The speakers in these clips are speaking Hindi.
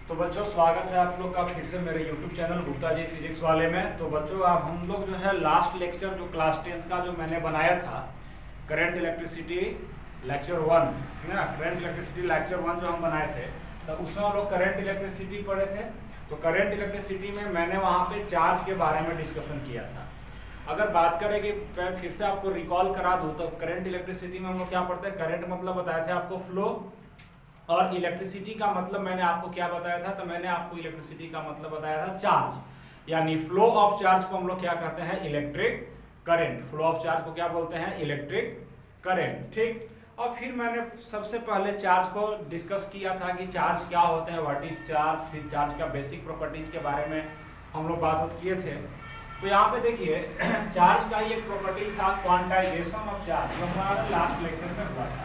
तो बच्चों स्वागत है आप लोग का फिर से मेरे YouTube channel Gupta ji physics वाले में। तो बच्चों अब हम लोग जो है लास्ट लेक्चर जो क्लास 10th का जो मैंने बनाया था करंट इलेक्ट्रिसिटी लेक्चर 1 है ना, करंट इलेक्ट्रिसिटी लेक्चर 1 जो हम बनाए थे तो उसमें हम लोग करंट इलेक्ट्रिसिटी पढ़े थे। तो करंट इलेक्ट्रिसिटी में मैंने वहाँ पे चार्ज के बारे में डिस्कशन किया था। अगर बात करें कि मैं फिर से आपको रिकॉल करा दूँ तो करंट इलेक्ट्रिसिटी में हम लोग क्या पढ़ते हैं, करंट मतलब बताया था आपको फ्लो, और इलेक्ट्रिसिटी का मतलब मैंने आपको क्या बताया था, तो मैंने आपको इलेक्ट्रिसिटी का मतलब बताया था चार्ज, यानी फ्लो ऑफ चार्ज को हम लोग क्या कहते हैं, electric current. Flow of charge को क्या बोलते हैं, इलेक्ट्रिक करंट। ठीक, और फिर मैंने सबसे पहले चार्ज को डिस्कस किया था कि चार्ज क्या होते हैं, व्हाट इज चार्ज, फिर चार्ज का बेसिक प्रॉपर्टीज के बारे में हम लोग बात किए थे। तो यहाँ पे देखिए चार्ज का एक प्रॉपर्टी था क्वांटाइजेशन ऑफ चार्ज, जो हमारा लास्ट लेक्चर में हुआ था,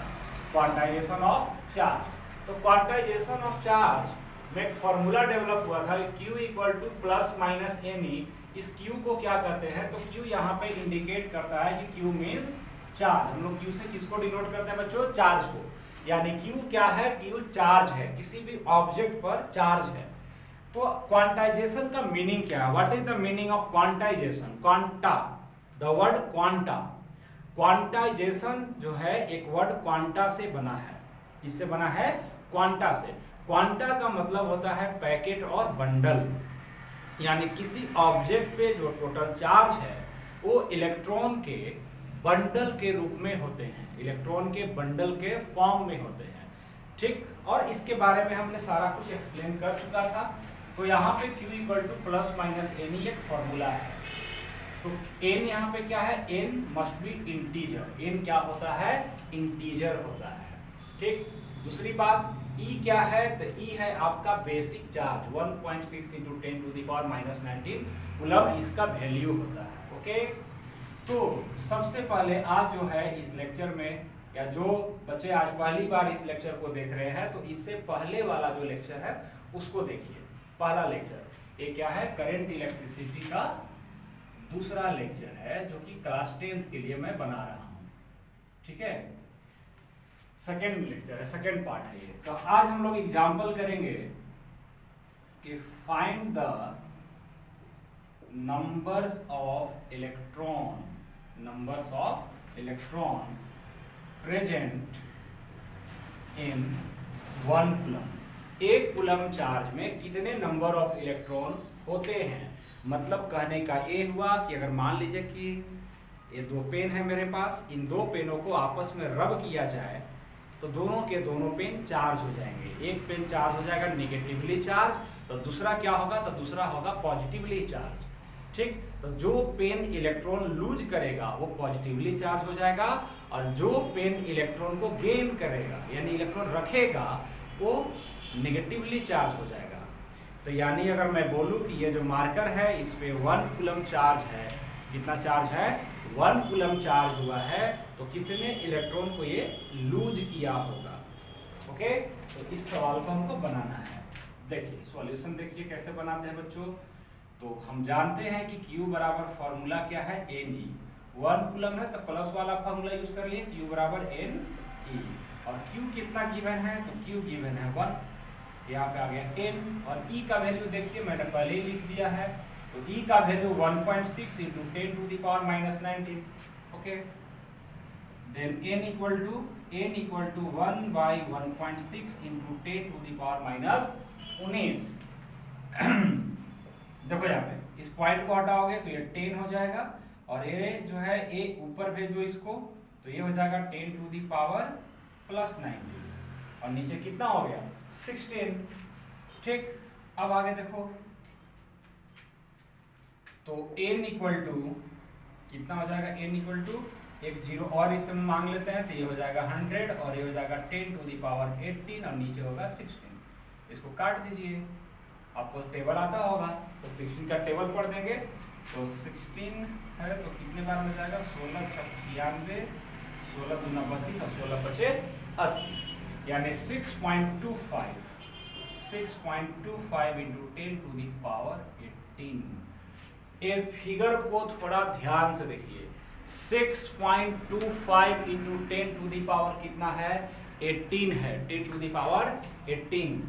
क्वांटाइजेशन ऑफ चार्ज। तो क्वांटाइजेशन ऑफ चार्ज में एक फॉर्मूला डेवलप हुआ था Q equal two plus minus any. इस Q को क्या कहते हैं, तो Q यहाँ पे इंडिकेट करता है कि Q मीन्स चार्ज। हम लोग Q से किसको डिनोट करते हैं बच्चों, चार्ज को, यानी Q क्या है, Q चार्ज है, किसी भी ऑब्जेक्ट पर चार्ज है। तो क्वांटाइजेशन का मीनिंग क्या है, what is the meaning of quantization, quanta, the word quanta. Quantization जो है एक वर्ड क्वांटा से बना है, किससे बना है, क्वांटा से। क्वांटा का मतलब होता है पैकेट और बंडल, यानी किसी ऑब्जेक्ट पे जो टोटल चार्ज है वो इलेक्ट्रॉन के बंडल के रूप में होते हैं, इलेक्ट्रॉन के बंडल के फॉर्म में होते हैं। ठीक, और इसके बारे में हमने सारा कुछ एक्सप्लेन कर चुका था। तो यहाँ पे Q equal two plus minus any एक फॉर्मूला है। तो n यहाँ पे क्या है, n must be integer, n क्या होता है, इंटीजर होता है। ठीक, दूसरी बात E क्या है, तो E है आपका बेसिक चार्ज 1.6 × 10⁻⁻19 कूलम इसका वैल्यू होता है। ओके, तो सबसे पहले आज जो है इस लेक्चर में, या जो बच्चे आज पहली बार इस लेक्चर को देख रहे हैं तो इससे पहले वाला जो लेक्चर है उसको देखिए। पहला लेक्चर ये क्या है, करंट इलेक्ट्रिसिटी का दूसरा लेक्चर है जो कि क्लास 10th के लिए मैं बना रहा हूँ। ठीक है, सेकेंड लेक्चर है, सेकेंड पार्ट है ये। तो आज हम लोग एग्जाम्पल करेंगे कि find the numbers of electron, numbers of electron present in 1 coulomb. एक कूलम चार्ज में कितने नंबर ऑफ इलेक्ट्रॉन होते हैं। मतलब कहने का ये हुआ कि अगर मान लीजिए कि ये दो पेन है मेरे पास, इन दो पेनों को आपस में रब किया जाए तो दोनों के दोनों पेन चार्ज हो जाएंगे। एक पेन चार्ज हो जाएगा निगेटिवली चार्ज, तो दूसरा क्या होगा, तो दूसरा होगा पॉजिटिवली चार्ज। ठीक, तो जो पेन इलेक्ट्रॉन लूज करेगा वो पॉजिटिवली चार्ज हो जाएगा, और जो पेन इलेक्ट्रॉन को गेन करेगा यानी इलेक्ट्रॉन रखेगा वो नेगेटिवली चार्ज हो जाएगा। तो यानी अगर मैं बोलूं कि ये जो मार्कर है इस पे 1 कूलम चार्ज है, कितना चार्ज है, 1 कूलम चार्ज हुआ है, तो कितने इलेक्ट्रॉन को ये लूज किया होगा। ओके, तो इस सवाल को हमको बनाना है। देखिए सॉल्यूशन देखिए कैसे बनाते हैं बच्चों। तो हम जानते हैं कि Q बराबर फॉर्मूला क्या है, Ne। 1 कूलम है तो प्लस वाला फॉर्मूला यूज कर लिए, Q बराबर Ne। और Q कितना गिवन है, तो Q गिवन है 1, यहाँ पे आ गया n, और E का वैल्यू देखिए मैंने पहले ही लिख दिया है। तो E का value 1.6 × 10⁻⁻19। Okay, then n equal to 1/1.6 × 10⁻19। देखो यहाँ पे इस पॉइंट को हटाओगे तो ये 10 हो जाएगा, और ये जो है ये ऊपर भेजो इसको तो ये हो जाएगा 10⁻+19, और नीचे कितना हो गया, 16। ठीक, अब आगे देखो तो n इक्वल टू कितना हो जाएगा, n इक्वल टू एक जीरो और इससे मांग लेते हैं तो ये हो जाएगा 100, और ये हो जाएगा 10⁻18, और नीचे होगा 16। इसको काट दीजिए, आपको टेबल आता होगा तो 16 का टेबल पढ़ देंगे। तो 16 है तो कितने बार में जाएगा, 16 × 96, 16 × 32 और 16 × 25 80, यानी 6.25 × 10⁻18। ये फिगर को थोड़ा ध्यान से देखिए, 6.25 × 10⁻, कितना है, 18 है, 10⁻18।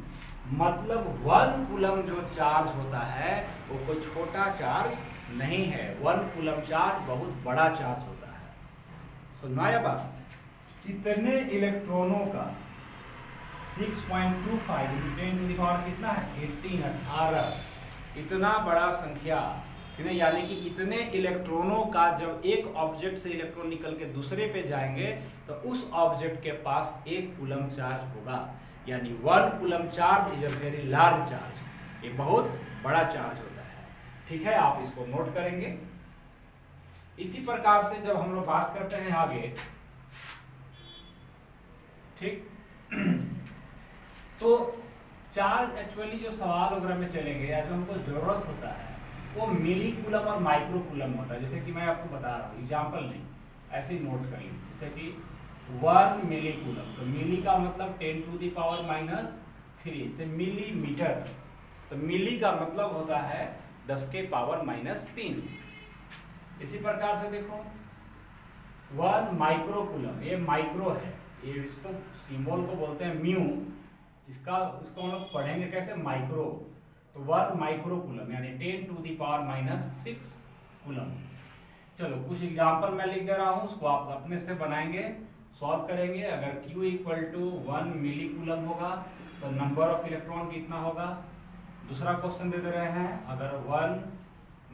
मतलब 1 कूलम जो चार्ज होता है वो कोई छोटा चार्ज नहीं है, 1 कूलम चार्ज बहुत बड़ा चार्ज होता है। समझ में आया बात? कितने इलेक्ट्रॉनों का 6.25 × 10⁻⁸ कितना है 18 इतना बड़ा संख्या, यानी कि इतने इलेक्ट्रॉनों का जब एक ऑब्जेक्ट से इलेक्ट्रॉन निकल के दूसरे पे जाएंगे तो उस ऑब्जेक्ट के पास 1 कूलम चार्ज होगा, यानी 1 coulomb charge is a very large charge, ये बहुत बड़ा चार्ज होता है। ठीक है, आप इसको नोट करेंगे। इसी प्रकार से जब हम लोग बात करते हैं आगे, ठीक तो चार्ज एक्चुअली जो सवाल वगैरह में चलेंगे या जो हमको जरूरत होता है वो मिली कूलम और माइक्रो कूलम होता है। जैसे कि मैं आपको बता रहा हूँ, एग्जाम्पल नहीं, ऐसे ही नोट कर लीजिए। जैसे कि 1 मिली कूलम, तो मिली का मतलब 10⁻³ से मिलीमीटर, तो मिली का मतलब होता है 10⁻³ इसी प्रकार से देखो 1 माइक्रो कूलम, ये माइक्रो है, ये इसको सिंबल को बोलते हैं म्यू, इसको हम लोग पढ़ेंगे कैसे, माइक्रो। तो 1 माइक्रो कूलम यानी 10⁻⁻⁶ कूलम। चलो कुछ एग्जांपल मैं लिख दे रहा हूँ, उसको आप अपने से बनाएंगे, सॉल्व करेंगे। अगर Q = 1 मिली कूलम होगा तो नंबर ऑफ इलेक्ट्रॉन कितना होगा। दूसरा क्वेश्चन दे रहे हैं, अगर 1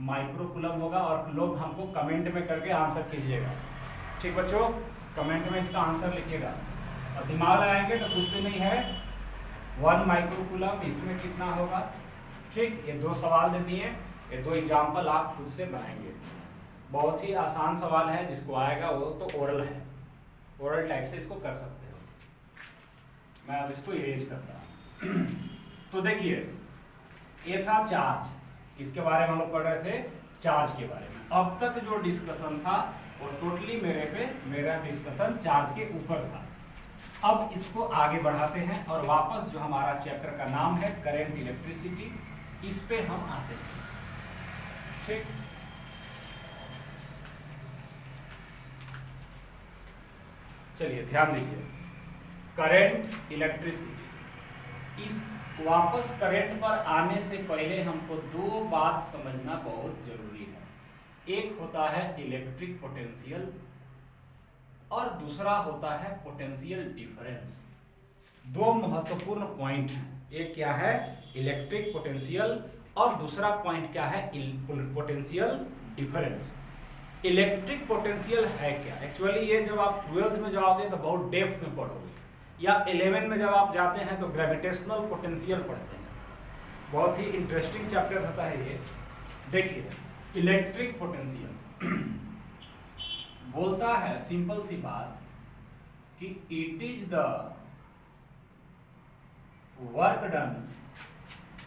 माइक्रो कूलम होगा, और लोग हमको कमेंट में करके आंसर कीजिएगा। ठीक बच्चों, कमेंट में इसका आंसर लिखिएगा और दिमाग लगाएंगे तो कुछ भी नहीं है। 1 माइक्रो कूलम इसमें कितना होगा। ठीक, ये 2 सवाल दे दिए, ये 2 एग्जाम्पल आप खुद से बनाएंगे। बहुत ही आसान सवाल है, जिसको आएगा वो तो ओरल है, ओरल टाइप से इसको कर सकते हो। मैं अब इसको इरेज करता हूँ। तो देखिए, ये था चार्ज, इसके बारे में हम लोग पढ़ रहे थे, चार्ज के बारे में। अब तक जो डिस्कशन था वो टोटली मेरा डिस्कशन चार्ज के ऊपर था। अब इसको आगे बढ़ाते हैं और वापस जो हमारा चैप्टर का नाम है करंट इलेक्ट्रिसिटी, इस पे हम आते हैं। ठीक, चलिए ध्यान दीजिए, करंट इलेक्ट्रिसिटी। इस वापस करंट पर आने से पहले हमको 2 बात समझना बहुत जरूरी है। एक होता है इलेक्ट्रिक पोटेंशियल और दूसरा होता है पोटेंशियल डिफरेंस। 2 महत्वपूर्ण पॉइंट हैं, एक क्या है इलेक्ट्रिक पोटेंशियल और दूसरा पॉइंट क्या है पोटेंशियल डिफरेंस। इलेक्ट्रिक पोटेंशियल है क्या, एक्चुअली ये जब आप 12th में जाओगे तो बहुत डेप्थ में पढ़ोगे, या 11 में जब आप जाते हैं तो ग्रेविटेशनल पोटेंशियल पढ़ते हैं। बहुत ही इंटरेस्टिंग चैप्टर होता है ये। देखिए, इलेक्ट्रिक पोटेंशियल बोलता है सिंपल सी बात कि it is the work done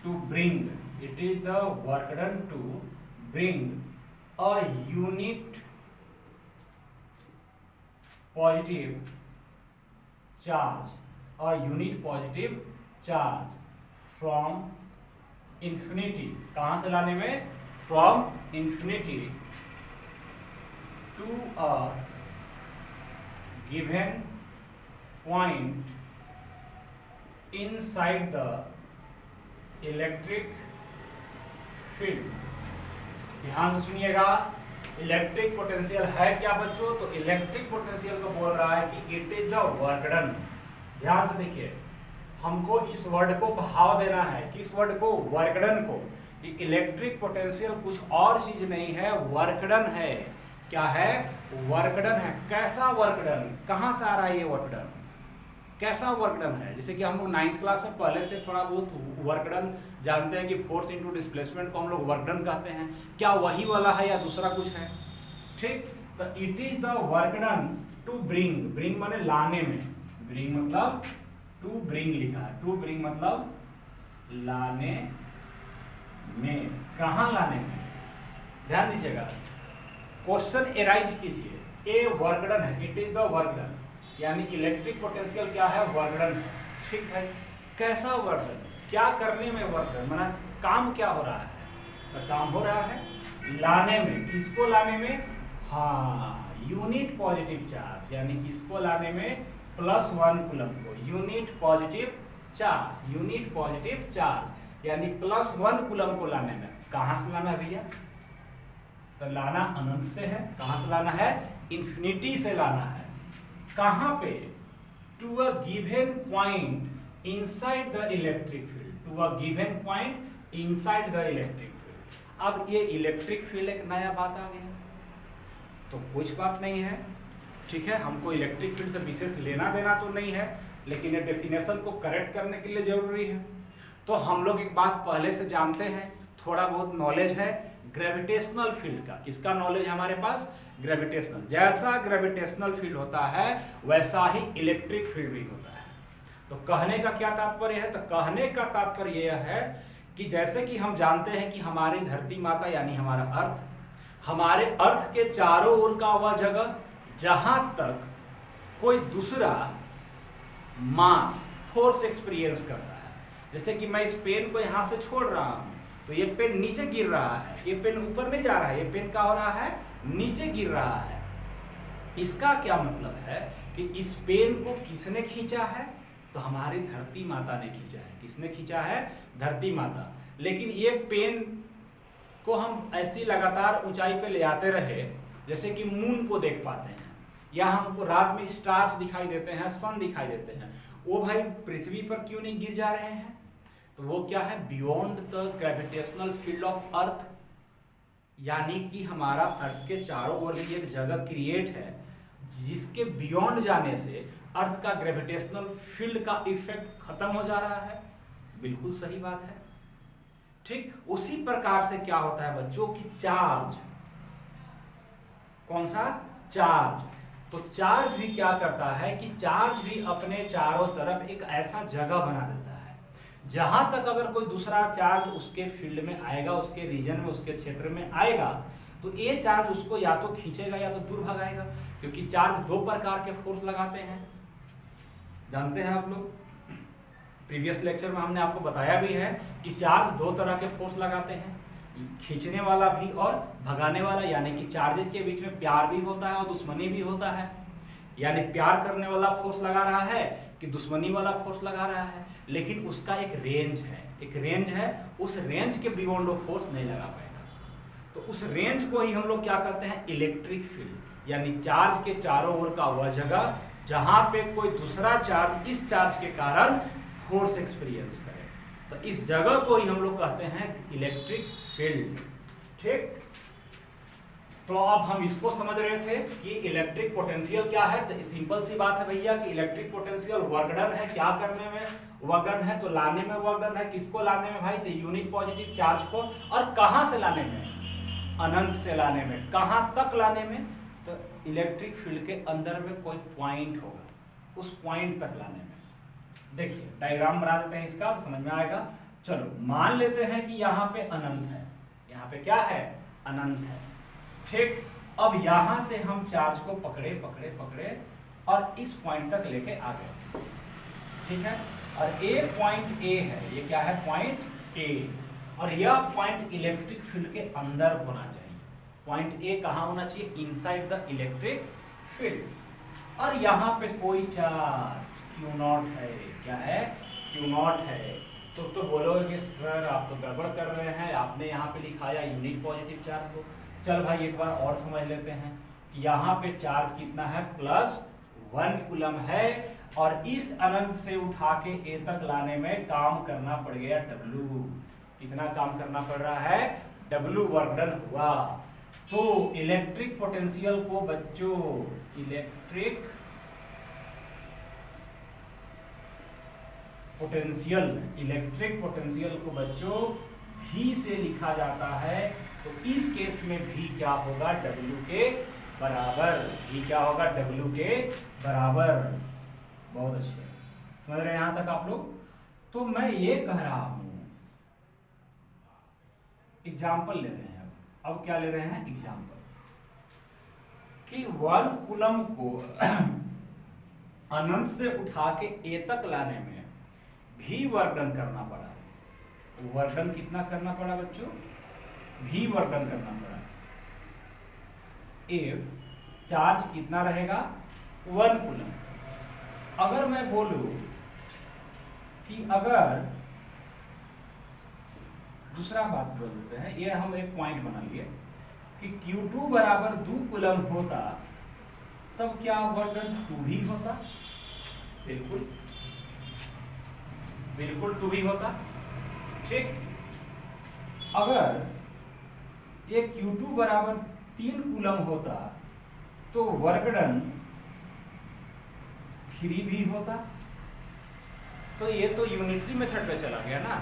to bring, it is the work done to bring a unit positive charge, a unit positive charge from infinity, कहां से लाने में, from infinity to a given point inside the electric field। ध्यान से सुनिएगा, इलेक्ट्रिक पोटेंशियल है क्या बच्चों, तो इलेक्ट्रिक पोटेंशियल को बोल रहा है कि it is the work done. ध्यान से देखिए, हमको इस वर्ड को भाव देना है, किस वर्ड को, वर्क डन को। इलेक्ट्रिक पोटेंशियल कुछ और चीज नहीं है, वर्क डन है। क्या है, वर्क डन है। कैसा वर्क डन, कहां से आ रहा है ये वर्क डन, कैसा वर्क डन है। जैसे कि हम लोग 9th क्लास में पहले से थोड़ा बहुत वर्क डन जानते हैं कि फोर्स इनटू डिस्प्लेसमेंट को हम लोग वर्क डन कहते हैं। क्या वही वाला है या दूसरा कुछ है। ठीक, तो it is the work done to bring, bring माने लाने में, ब्रिंग मतलब टू ब्रिंग लिखा है, टू ब्रिंग मतलब लाने में, कहां लाने में, ध्यान दीजिएगा। क्वेश्चन एराइज कीजिए, ए वर्क डन है, it is the work done, यानी इलेक्ट्रिक पोटेंशियल क्या है, वर्क डन है। ठीक है, कैसा वर्क डन, क्या करने में वर्क डन, माना काम क्या हो रहा है, तो काम हो रहा है लाने में, किसको लाने में, हाँ यूनिट पॉजिटिव चार्ज, यानी किसको लाने में, +1 कूलम को, unit positive charge, unit positive charge, यानी +1 कूलम को लाने में कहां से लाना है भैया? तो लाना अनंत से है। कहां से लाना है? इंफिनिटी से लाना है। कहां पे? To a given point inside the electric field, to a given point inside the electric field. अब ये इलेक्ट्रिक फील्ड एक नया बात आ गया, तो कुछ बात नहीं है, ठीक है, हमको इलेक्ट्रिक फील्ड से विशेष लेना देना तो नहीं है, लेकिन ये डेफिनेशन को करेक्ट करने के लिए जरूरी है। तो हम लोग एक बात पहले से जानते हैं, थोड़ा बहुत नॉलेज है ग्रेविटेशनल फील्ड का। किसका नॉलेज है हमारे पास? ग्रेविटेशनल। जैसा ग्रेविटेशनल फील्ड होता है वैसा ही इलेक्ट्रिक फील्ड भी होता है। तो कहने का क्या तात्पर्य है? तो कहने का तात्पर्य यह है कि जैसे कि हम जानते हैं कि हमारी धरती माता यानी हमारा अर्थ, हमारे अर्थ के चारों ओर का वह जगह जहां तक कोई दूसरा मास फोर्स एक्सपीरियंस करता है। जैसे कि मैं इस पेन को यहां से छोड़ रहा हूं तो ये पेन नीचे गिर रहा है, ये पेन ऊपर नहीं जा रहा है, ये पेन क्या हो रहा है? नीचे गिर रहा है। इसका क्या मतलब है कि इस पेन को किसने खींचा है? तो हमारी धरती माता ने खींचा है। किसने खींचा है? धरती माता। लेकिन ये पेन को हम ऐसी लगातार ऊंचाई पे ले आते रहे, जैसे कि मून को देख पाते हैं या हमको रात में स्टार्स दिखाई देते हैं, सन दिखाई देते हैं, वो भाई पृथ्वी पर क्यों नहीं गिर जा रहे हैं? तो वो क्या है? Beyond the gravitational field of earth, यानी कि हमारा अर्थ के चारों ओर भी एक जगह क्रिएट है जिसके बियॉन्ड जाने से अर्थ का ग्रेविटेशनल फील्ड का इफेक्ट खत्म हो जा रहा है। बिल्कुल सही बात है। ठीक उसी प्रकार से क्या होता है बच्चों की चार्ज, कौन सा? चार्ज। तो चार्ज भी क्या करता है कि चार्ज भी अपने चारों तरफ एक ऐसा जगह बना देता है जहां तक अगर कोई दूसरा चार्ज उसके फील्ड में आएगा, उसके रीजन में, उसके क्षेत्र में आएगा, तो ये चार्ज उसको या तो खींचेगा या तो दूर भगाएगा। क्योंकि चार्ज दो प्रकार के फोर्स लगाते हैं, जानते हैं आप लोग। प्रीवियस लेक्चर में हमने आपको बताया भी है कि चार्ज दो तरह के फोर्स लगाते हैं, खींचने वाला भी और भगाने वाला। यानी कि चार्जेस के बीच में प्यार भी होता है और दुश्मनी भी होता है। यानी प्यार करने वाला फोर्स लगा रहा है कि दुश्मनी वाला फोर्स लगा रहा है, लेकिन उसका एक रेंज है, एक रेंज है। उस रेंज के बियॉन्ड वो फोर्स नहीं लगा पाएगा। तो उस रेंज को ही हम लोग क्या कहते हैं? Electric field. यानी चार्ज के चारों ओर का वह जगह जहां पे कोई दूसरा चार्ज इस चार्ज के कारण फोर्स एक्सपीरियंस करे, तो इस जगह को ही हम लोग कहते हैं इलेक्ट्रिक फील्ड। ठीक, तो अब हम इसको समझ रहे थे कि इलेक्ट्रिक पोटेंशियल क्या है। तो सिंपल सी बात है भैया कि इलेक्ट्रिक पोटेंशियल वर्क डन है। क्या करने में वर्क डन है? तो लाने में वर्क डन है। किसको लाने में भाई? तो यूनिट पॉजिटिव चार्ज को। और कहां से लाने में? अनंत से लाने में। कहां तक लाने में? तो इलेक्ट्रिक फील्ड के अंदर में कोई पॉइंट होगा, उस पॉइंट तक लाने में। देखिए डायग्राम बना देते हैं इसका, तो समझ में आएगा। चलो मान लेते हैं कि यहाँ पे अनंत है, यहाँ पे क्या है? अनंत है। ठीक, अब यहां से हम चार्ज को पकड़े पकड़े पकड़े और इस पॉइंट तक लेके आ गए। ठीक है, और ए पॉइंट ए है, ये क्या है? Point A. और यह पॉइंट इलेक्ट्रिक फील्ड के अंदर होना चाहिए। पॉइंट ए कहाँ होना चाहिए? Inside the electric field. और यहाँ पे कोई चार्ज Q0 है। क्या है? Q0 है। तो बोलोगे कि सर आप तो गड़बड़ कर रहे हैं, आपने यहाँ पे लिखाया यूनिट पॉजिटिव चार्ज को। चल भाई एक बार और समझ लेते हैं कि यहाँ पे चार्ज कितना है? +1 कूलम है। और इस अनंत से उठा के ए तक लाने में काम करना पड़ गया W। कितना काम करना पड़ रहा है? W वर्क डन हुआ। तो इलेक्ट्रिक पोटेंशियल को बच्चों, इलेक्ट्रिक पोटेंशियल को बच्चों V से लिखा जाता है। तो इस केस में V क्या होगा? W के बराबर। V क्या होगा? W के बराबर। बहुत अच्छे, समझ रहे हैं यहां तक आप लोग? तो मैं ये कह रहा हूं, एग्जाम्पल ले रहे हैं। अब क्या ले रहे हैं? एग्जाम्पल कि 1 कूलम को अनंत से उठा के ए तक लाने में भी वर्क डन करना पड़ा। वर्क डन कितना करना पड़ा बच्चों? भी वर्क डन करना पड़ा। इफ चार्ज कितना रहेगा? 1 कूलम। अगर मैं बोलूं कि अगर दूसरा बात बोल देते हैं, ये हम एक पॉइंट बना लिए कि Q2 बराबर 2 कूलम होता तब क्या वर्क डन 2 भी होता? बिल्कुल बिल्कुल 2 भी होता। ठीक, अगर ये Q2 बराबर 3 कूलम होता तो वर्क डन 3 भी होता। तो ये तो यूनिटरी मेथड पे चला गया ना,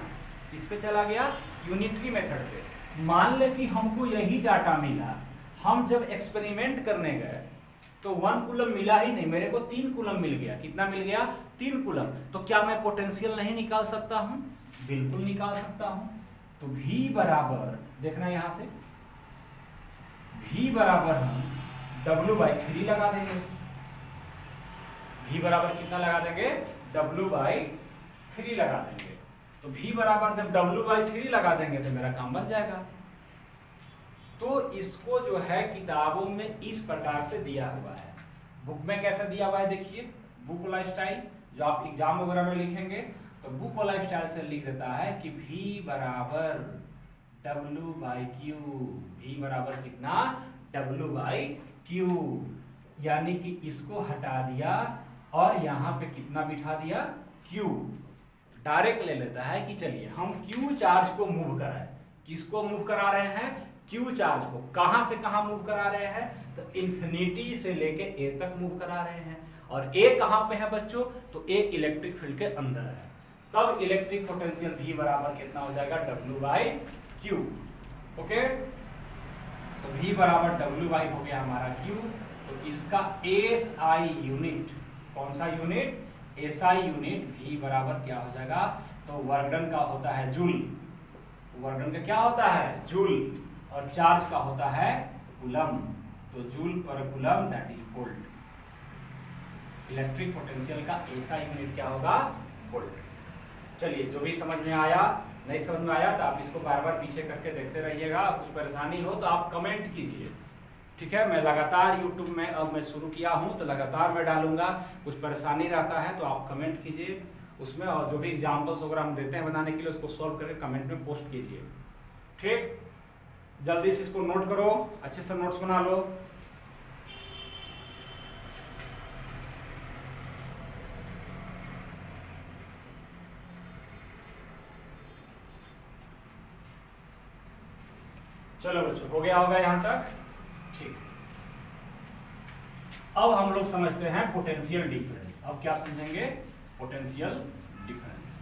किस पे चला गया? यूनिटरी मेथड पे। मान ले कि हमको यही डाटा मिला, हम जब एक्सपेरिमेंट करने गए तो 1 कूलम मिला ही नहीं, मेरे को 3 कूलम मिल गया। कितना मिल गया? 3 कूलम। तो क्या मैं पोटेंशियल नहीं निकाल सकता हूं? बिल्कुल निकाल सकता हूं। तो V बराबर, देखना यहां से, V बराबर हम W/3 लगा देंगे। V बराबर कितना लगा देंगे? W/3 लगा देंगे। तो V बराबर जब W/3 लगा देंगे तो मेरा काम बन जाएगा। तो इसको जो है किताबों में इस प्रकार से दिया हुआ है। बुक में कैसे दिया हुआ है देखिए, बुक वाला स्टाइल जो आप एग्जाम वगैरह में लिखेंगे तो बुक वाला स्टाइल से लिख देता है कि V बराबर W/Q। V बराबर कितना? W/Q। यानी कि इसको हटा दिया और यहां पे कितना बिठा दिया? Q। डायरेक्ट ले लेता है कि चलिए हम Q चार्ज को मूव कराएं। किसको मूव करा रहे हैं? Q चार्ज को। कहां से कहां मूव करा रहे हैं? तो इन्फिनिटी से लेके A तक मूव करा रहे हैं। और A कहां पे है बच्चों? तो A इलेक्ट्रिक फील्ड के अंदर है। तब इलेक्ट्रिक पोटेंशियल V बराबर कितना हो जाएगा? W/Q। ओके, तो V बराबर W/ हो गया हमारा Q। तो इसका SI यूनिट, कौन सा यूनिट? SI यूनिट V बराबर क्या हो जाएगा? तो वर्क डन का होता है जूल। वर्क डन का क्या होता है? जूल। और चार्ज का होता है कूलम। तो जूल पर coulomb that is volt. Electric potential का SI यूनिट क्या होगा? वोल्ट। चलिए, जो भी समझ में आया, नहीं समझ में आया तो आप इसको बार बार पीछे करके देखते रहिएगा। कुछ परेशानी हो तो आप कमेंट कीजिए। ठीक है, मैं लगातार YouTube में अब मैं शुरू किया हूं तो लगातार मैं डालूंगा। कुछ परेशानी रहता है तो आप कमेंट कीजिए उसमें, और जो भी एग्जाम्पल्स वगैरह हम देते हैं बनाने के लिए उसको सॉल्व करके कमेंट में पोस्ट कीजिए। ठीक, जल्दी से इसको नोट करो, अच्छे से नोट्स बना लो। चलो बच्चों, हो गया होगा यहां तक? ठीक, अब हम लोग समझते हैं पोटेंशियल डिफरेंस। अब क्या समझेंगे? Potential difference.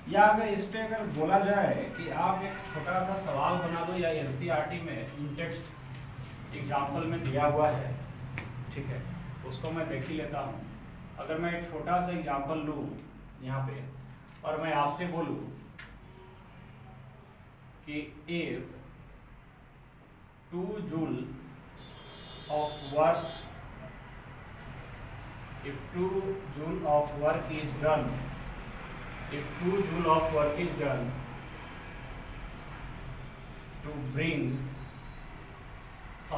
या अगर इस पे अगर बोला जाए कि आप एक छोटा सा सवाल बना दो, या NCERT में इन टेक्स्ट एग्जाम्पल में दिया हुआ है, ठीक है, उसको मैं देख ही लेता हूँ। अगर मैं एक छोटा सा एग्जाम्पल लूँ यहाँ पे और मैं आपसे बोलूँ कि if 2 joule of work is done to bring a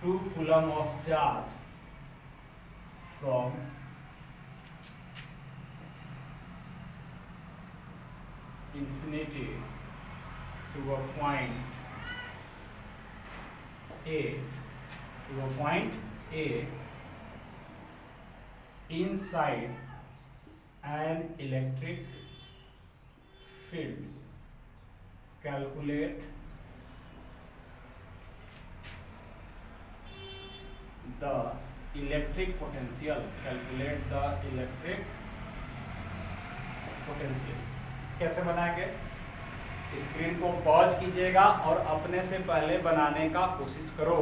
2 coulomb of charge from infinity to a point A inside an electric field, calculate the electric potential. कैसे बनाएंगे? स्क्रीन को पॉज कीजिएगा और अपने से पहले बनाने का कोशिश करो।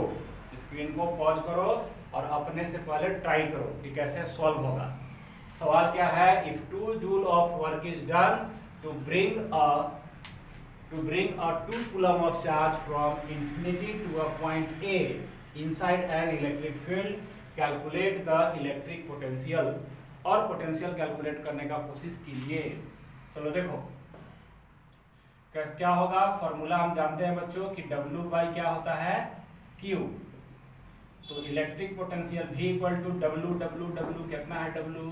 स्क्रीन को पॉज करो और अपने से पहले ट्राई करो कि कैसे सॉल्व होगा। सवाल क्या है? If 2 joule of work is done to bring a 2 coulomb of charge from infinity to a point A inside an electric field, calculate the electric potential। और पोटेंशियल कैलकुलेट करने का कोशिश कीजिए। चलो देखो, क्या होगा, फॉर्मूला हम जानते हैं बच्चों कि W बाई क्या होता है, Q। तो electric potential V equal to W, W कितना है, W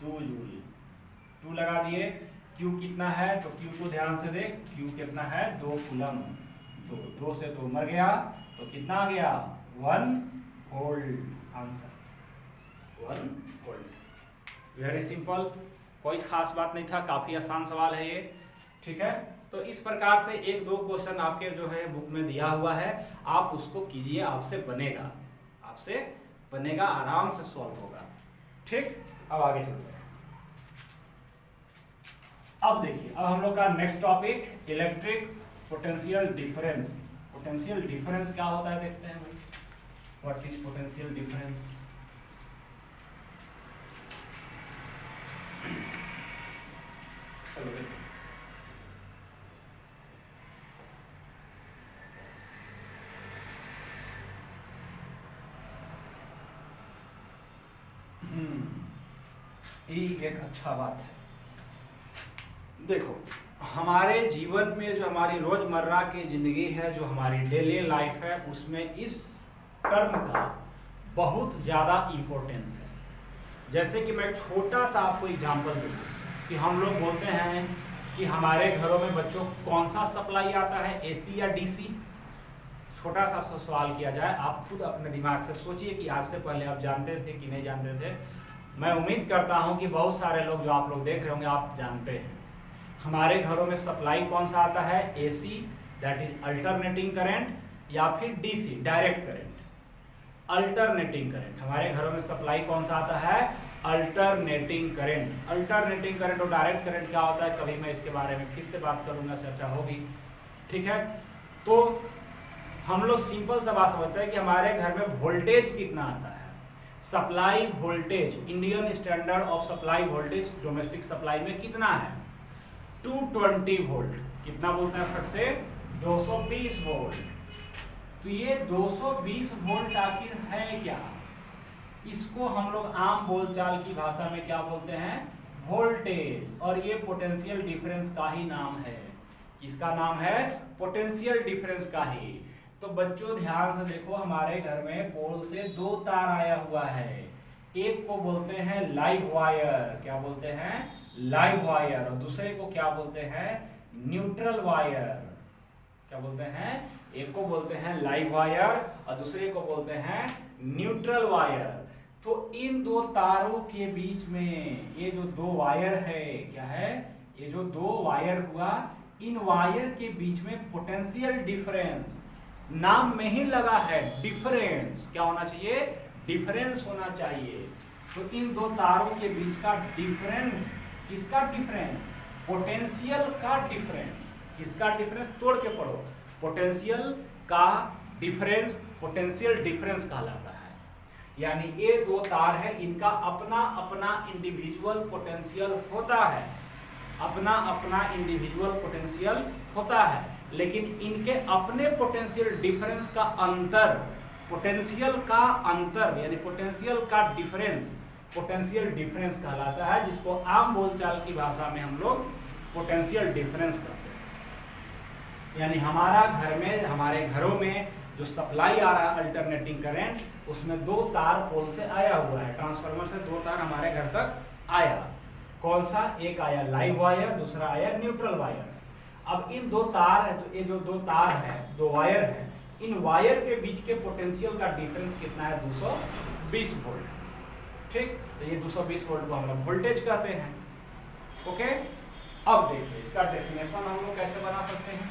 2 जूल, 2 लगा दिए। Q कितना है, तो Q को ध्यान से देख, Q कितना है, 2 कूलम, 2 से 2 मर गया, तो कितना आ गया, 1 volt. Answer 1 volt. Very simple, कोई खास बात नहीं था, काफी आसान सवाल है ये, ठीक है। तो इस प्रकार से 1-2 क्वेश्चन आपके जो है बुक में दिया हुआ है, आप उसको कीजिए, आपसे बनेगा, आराम से सॉल्व होगा, ठीक। अब आगे चलते हैं। अब देखिए, अब हम लोग का next topic electric potential difference. Potential difference क्या होता है देखते हैं भाई, व्हाट इज पोटेंशियल डिफरेंस। चलो देखते हैं। ये एक अच्छा बात है। देखो, हमारे जीवन में जो हमारी रोजमर्रा की जिंदगी है, जो हमारी डेली लाइफ है, उसमें इस टर्म का बहुत ज़्यादा इम्पोर्टेंस है। जैसे कि मैं छोटा सा आपको एग्जांपल दूँ कि हम लोग बोलते हैं कि हमारे घरों में बच्चों कौन सा सप्लाई आता है, AC या DC। छोटा सा सवाल किया जाए, आप खुद अपने दिमाग से सोचिए कि आज से पहले आप जानते थे कि नहीं जानते थे। मैं उम्मीद करता हूं कि बहुत सारे लोग जो आप लोग देख रहे होंगे, आप जानते हैं। हमारे घरों में सप्लाई कौन सा आता है, AC that is alternating current, या फिर DC direct current. Alternating current, हमारे घरों में सप्लाई कौन सा आता है, अल्टरनेटिंग करंट। अल्टरनेटिंग करंट और डायरेक्ट करंट क्या होता है, कभी मैं इसके बारे में फिर से बात करूंगा, चर्चा होगी, ठीक है। तो हम लोग सिंपल सा बात समझते हैं कि हमारे घर में वोल्टेज कितना आता है, supply voltage, Indian standard of supply voltage domestic supply में कितना है, 220 वोल्ट। कितना बोलते हैं फट से, 220 वोल्ट। तो ये 220 वोल्ट आखिर है क्या, इसको हम लोग आम बोलचाल की भाषा में क्या बोलते हैं, वोल्टेज। और ये पोटेंशियल डिफरेंस का ही नाम है। इसका नाम है पोटेंशियल डिफरेंस का ही। तो बच्चों ध्यान से देखो, हमारे घर में पोल से 2 तार आया हुआ है। एक को बोलते हैं लाइव वायर, क्या बोलते हैं, लाइव वायर। और दूसरे को क्या बोलते हैं, न्यूट्रल वायर। क्या बोलते हैं, एक को बोलते हैं लाइव वायर और दूसरे को बोलते हैं न्यूट्रल वायर। तो इन 2 तारों के बीच में ये जो 2 वायर है, क्या है, ये जो 2 वायर हुआ, इन वायर के बीच में पोटेंशियल डिफरेंस, नाम में ही लगा है डिफरेंस, क्या होना चाहिए, डिफरेंस होना चाहिए। तो इन 2 तारों के बीच का डिफरेंस, किसका डिफरेंस, पोटेंशियल का डिफरेंस। किसका डिफरेंस, तोड़ के पढ़ो, पोटेंशियल का डिफरेंस पोटेंशियल डिफरेंस कहलाता है। यानी ये 2 तार है, इनका अपना अपना इंडिविजुअल पोटेंशियल होता है, अपना अपना इंडिविजुअल पोटेंशियल होता है, लेकिन इनके अपने पोटेंशियल डिफरेंस का अंतर, पोटेंशियल का अंतर यानी पोटेंशियल का डिफरेंस, पोटेंशियल डिफरेंस कहलाता है, जिसको आम बोलचाल की भाषा में हम लोग पोटेंशियल डिफरेंस कहते हैं। यानी हमारा घर में, हमारे घरों में जो सप्लाई आ रहा है अल्टरनेटिंग करंट, उसमें 2 तार पोल से आया हुआ है, ट्रांसफार्मर से 2 तार हमारे घर तक आया। कौन सा, एक आया लाइव वायर, दूसरा आया न्यूट्रल वायर। अब इन 2 तार है, तो ये जो 2 तार है, 2 वायर है, इन वायर के बीच के पोटेंशियल का डिफरेंस कितना है, 220 वोल्ट। ठीक, तो ये 220 वोल्ट को हम लोग वोल्टेज कहते हैं। ओके, अब देखिए इसका डेफिनेशन हम लोग कैसे बना सकते हैं,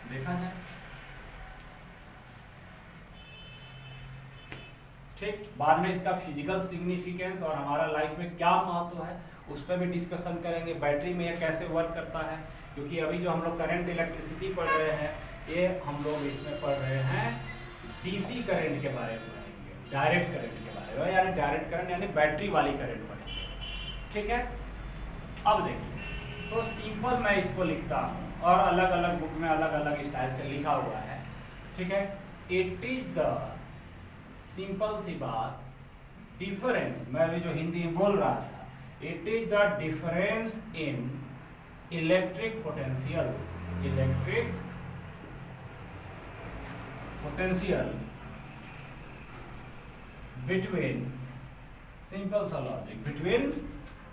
देखा जाए। ठीक, बाद में इसका फिजिकल सिग्निफिकेंस और हमारा लाइफ में क्या महत्व है उस पर भी डिस्कशन करेंगे। बैटरी में ये कैसे वर्क करता है, क्योंकि अभी जो हम लोग करंट इलेक्ट्रिसिटी पढ़ रहे हैं, ये हम लोग इसमें पढ़ रहे हैं डीसी करंट के बारे में पढ़ेंगे, डायरेक्ट करंट के बारे में, यानी डायरेक्ट करंट यानी बैटरी वाली करंट पढ़ेंगे। ठीक है, अब देखिए, तो सिंपल मैं इसको लिखता हूँ और अलग अलग बुक में अलग अलग स्टाइल से लिखा हुआ है। ठीक है, इट इज द, सिंपल सी बात, डिफरेंस, मैं अभी जो हिंदी में बोल रहा था, it is the difference in electric potential between, simple सा लॉजिक, बिटवीन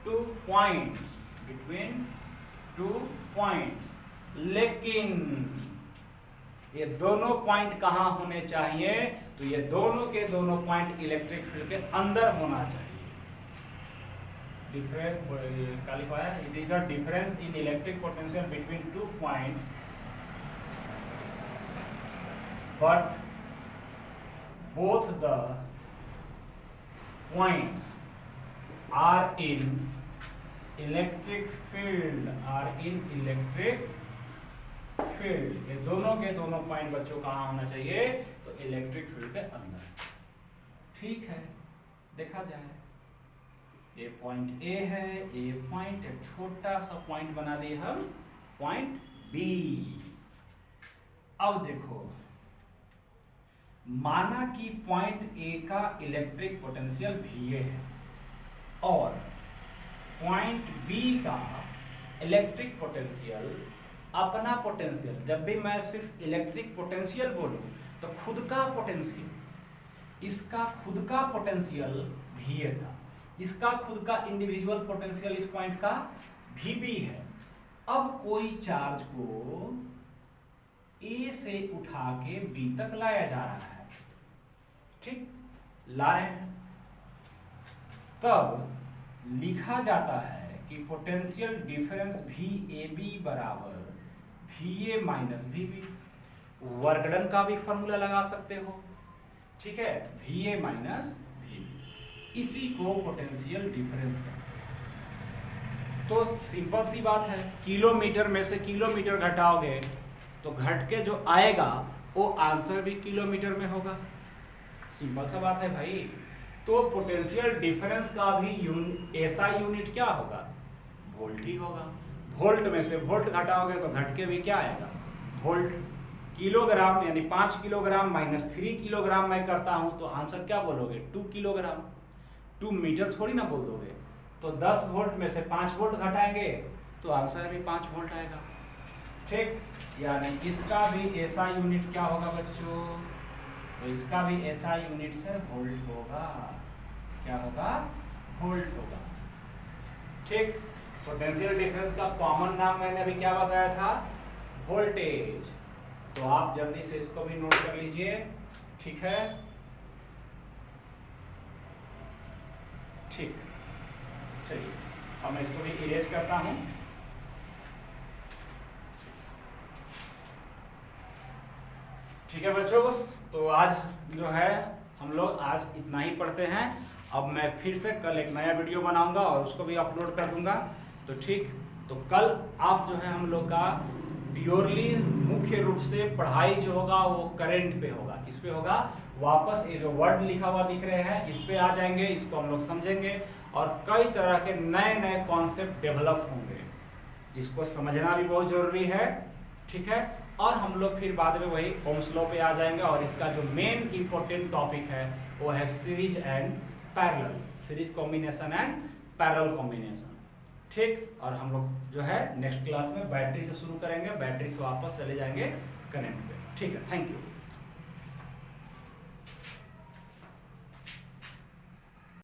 टू पॉइंट्स, लेकिन ये दोनों पॉइंट कहाँ होने चाहिए? तो ये दोनों के दोनों पॉइंट इलेक्ट्रिक फील्ड के अंदर होना चाहिए। Qualifier, it is the difference in electric potential between 2 points, but both the points are in electric field, ये दोनों के दोनों पॉइंट बच्चों कहाँ होना चाहिए? तो इलेक्ट्रिक फील्ड के अंदर। ठीक है, देखा जाए, ये पॉइंट ए है, ए पॉइंट, एक छोटा सा पॉइंट बना दिए हम, पॉइंट बी। अब देखो, माना कि पॉइंट ए का इलेक्ट्रिक पोटेंशियल VA है और पॉइंट बी का इलेक्ट्रिक पोटेंशियल, अपना पोटेंशियल, जब भी मैं सिर्फ इलेक्ट्रिक पोटेंशियल बोलूं तो खुद का पोटेंशियल, इसका खुद का पोटेंशियल VA था, इसका खुद का इंडिविजुअल पोटेंशियल इस पॉइंट का VB है। अब कोई चार्ज को A से उठा के B तक लाया जा रहा है, ठीक, ला रहे हैं, तब लिखा जाता है कि पोटेंशियल डिफरेंस VAB बराबर VA माइनस VB। वर्कडन का भी फॉर्मूला लगा सकते हो, ठीक है, VA माइनस VB, इसी को पोटेंशियल डिफरेंस कहते हैं। तो सिंपल सी बात है, किलोमीटर में से किलोमीटर घटाओगे तो घट के जो आएगा वो आंसर भी किलोमीटर में होगा। सिंपल सा बात है भाई। तो पोटेंशियल डिफरेंस का भी SI यूनिट क्या होगा? वोल्ट ही होगा। वोल्ट में से वोल्ट घटाओगे तो घट के भी क्या आएगा? वोल्ट। किलोग्राम यानी 5 किलोग्राम माइनस 3 किलोग्राम मैं करता हूं तो आंसर क्या बोलोगे? 2 किलोग्राम। 2 मीटर थोड़ी ना बोल दोगे। तो 10 वोल्ट में से 5 वोल्ट घटाएंगे तो आंसर भी 5 वोल्ट आएगा, ठीक। यानी इसका भी SI यूनिट क्या होगा बच्चों? तो इसका भी SI यूनिट से वोल्ट होगा। क्या होगा? वोल्ट होगा, ठीक। पोटेंशियल डिफरेंस का कॉमन नाम मैंने अभी क्या बताया था? वोल्टेज। तो आप जल्दी से इसको भी नोट कर लीजिए, ठीक है, ठीक। चलिए अब मैं इसको भी इरेज करता हूं। ठीक है बच्चों, तो आज जो है हम लोग आज इतना ही पढ़ते हैं। अब मैं फिर से कल एक नया वीडियो बनाऊंगा और उसको भी अपलोड कर दूंगा, तो ठीक। तो कल आप जो है हम लोग का प्योरली मुख्य रूप से पढ़ाई जो होगा वो करंट पे होगा। किस पे होगा? वापस ये जो वर्ड लिखा हुआ दिख रहे हैं इस पे आ जाएंगे, इसको हम लोग समझेंगे और कई तरह के नए नए कॉन्सेप्ट डेवलप होंगे जिसको समझना भी बहुत जरूरी है, ठीक है। और हम लोग फिर बाद में वही ओम्स लॉ पे आ जाएंगे और इसका जो मेन इंपॉर्टेंट टॉपिक है वो है series and parallel, series combination and parallel combination, ठीक। और हम लोग जो है नेक्स्ट क्लास में बैटरी से शुरू करेंगे, बैटरी से वापस चले जाएंगे करंट पे, ठीक है। Thank you.